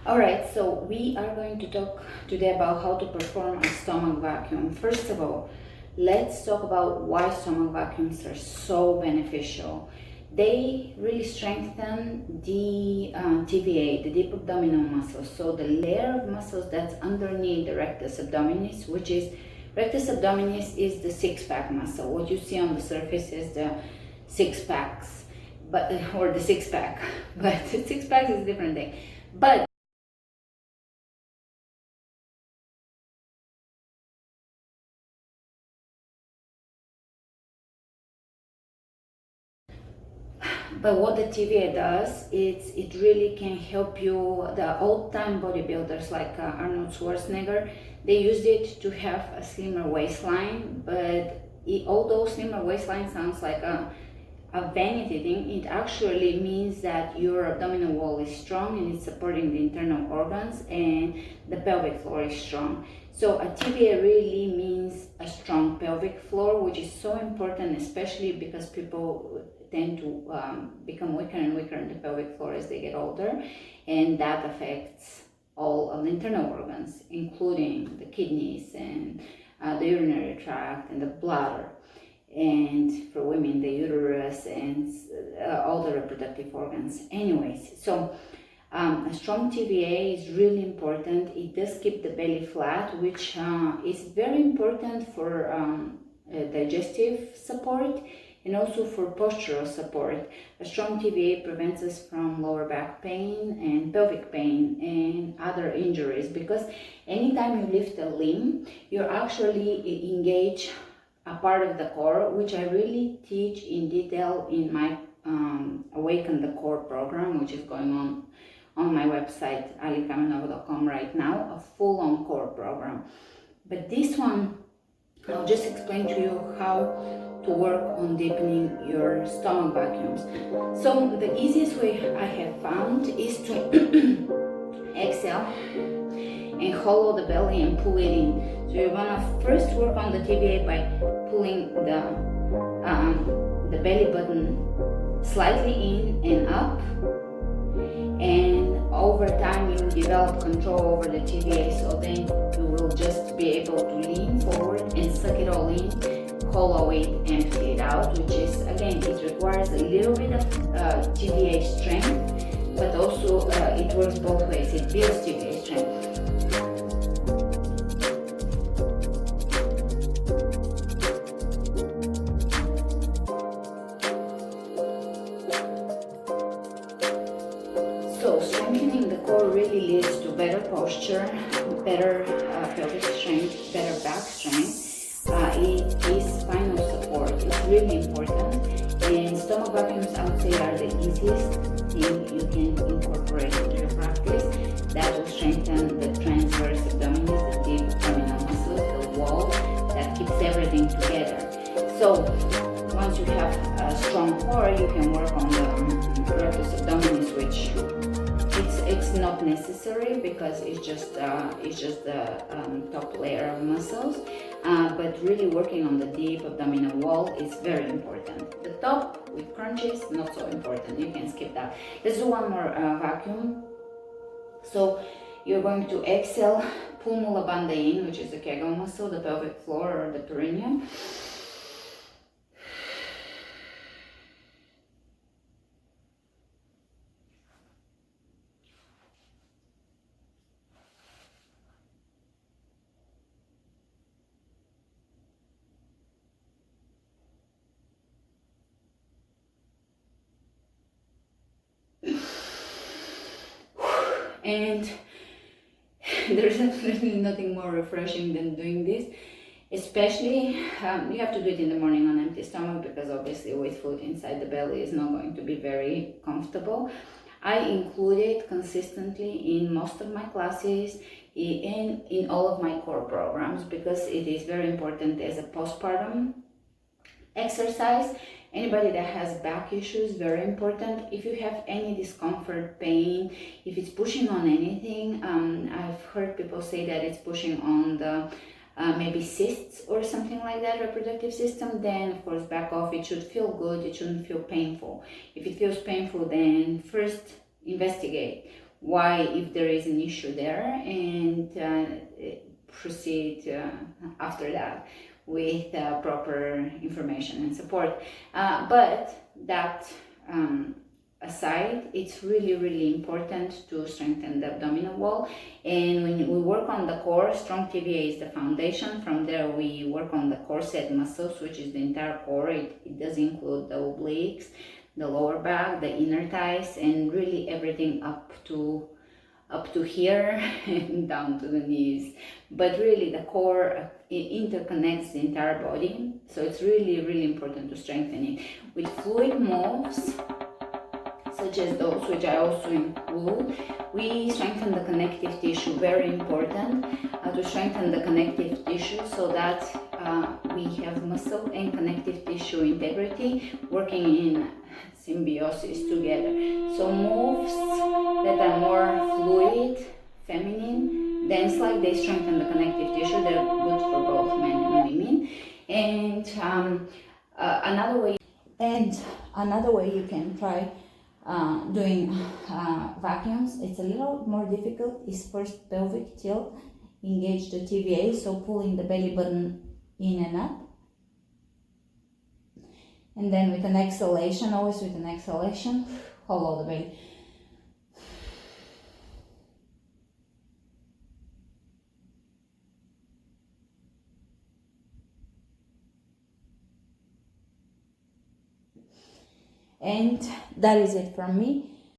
Alright, so we are going to talk today about how to perform a stomach vacuum. First of all, let's talk about why stomach vacuums are so beneficial. They really strengthen the TVA, the deep abdominal muscles. So the layer of muscles that's underneath the rectus abdominis, which is rectus abdominis is the six-pack muscle. What you see on the surface is the six packs, but or the six pack, but six packs is a different thing. But what the TVA does is it really can help you. The old-time bodybuilders like Arnold Schwarzenegger, they used it to have a slimmer waistline. But although slimmer waistline sounds like a vanity thing, it actually means that your abdominal wall is strong and it's supporting the internal organs, and the pelvic floor is strong. So a TVA really means a strong pelvic floor, which is so important, especially because people tend to become weaker and weaker in the pelvic floor as they get older, and that affects all of the internal organs, including the kidneys and the urinary tract and the bladder, and for women the uterus and all the reproductive organs. Anyways, so a strong TVA is really important. It does keep the belly flat, which is very important for digestive support and also for postural support. A strong TVA prevents us from lower back pain and pelvic pain and other injuries, because anytime you lift a limb, you're actually engage a part of the core, which I really teach in detail in my Awaken the Core program, which is going on my website alikamenova.com right now, a full-on core program. But this one, I'll just explain to you how to work on deepening your stomach vacuums. So the easiest way I have found is to exhale and hollow the belly and pull it in. So you're gonna first work on the TVA by pulling the belly button slightly in and up, and over time you will develop control over the TVA, so then you will just be able to lean forward and suck it all in, hollow it, empty it out, which is, again, it requires a little bit of TVA strength, but also it works both ways. It builds TVA strength. So strengthening the core really leads to better posture, better pelvic strength, better back strength. It is spinal support. It's really important. And stomach vacuums, I would say, are the easiest thing you can incorporate into your practice. That will strengthen the transverse abdominis, the deep abdominal muscles, the wall that keeps everything together. So once you have a strong core, you can work on the rectus abdominis, which it's not necessary because it's just the top layer of muscles, but really working on the deep abdominal wall is very important. The top with crunches, not so important, you can skip that. Let's do one more vacuum. So you're going to exhale, pull mula bandha in, which is the Kegel muscle, the pelvic floor or the perineum. And there's absolutely nothing more refreshing than doing this, especially you have to do it in the morning on empty stomach, because obviously with food inside the belly is not going to be very comfortable. I include it consistently in most of my classes, in all of my core programs, because it is very important as a postpartum exercise. Anybody that has back issues, very important. If you have any discomfort, pain, if it's pushing on anything, I've heard people say that it's pushing on the maybe cysts or something like that, reproductive system, then of course back off. It should feel good, it shouldn't feel painful. If it feels painful, then first investigate why, if there is an issue there, and proceed after that with proper information and support. But that aside, it's really important to strengthen the abdominal wall. And when we work on the core, strong TVA is the foundation. From there we work on the corset muscles, which is the entire core. It does include the obliques, the lower back, the inner thighs, and really everything up to here and down to the knees. But really the core interconnects the entire body, so it's really important to strengthen it with fluid moves such as those which I also include. We strengthen the connective tissue, very important to strengthen the connective tissue so that we have muscle and connective tissue integrity working in symbiosis together. So moves that are more fluid, feminine, dance like, they strengthen the connective tissue. They're good for both men and women. And another way you can try doing vacuums, it's a little more difficult, is first pelvic tilt, engage the TVA, so pulling the belly button in and up, and then with an exhalation, always with an exhalation, hollow the belly. And that is it from me.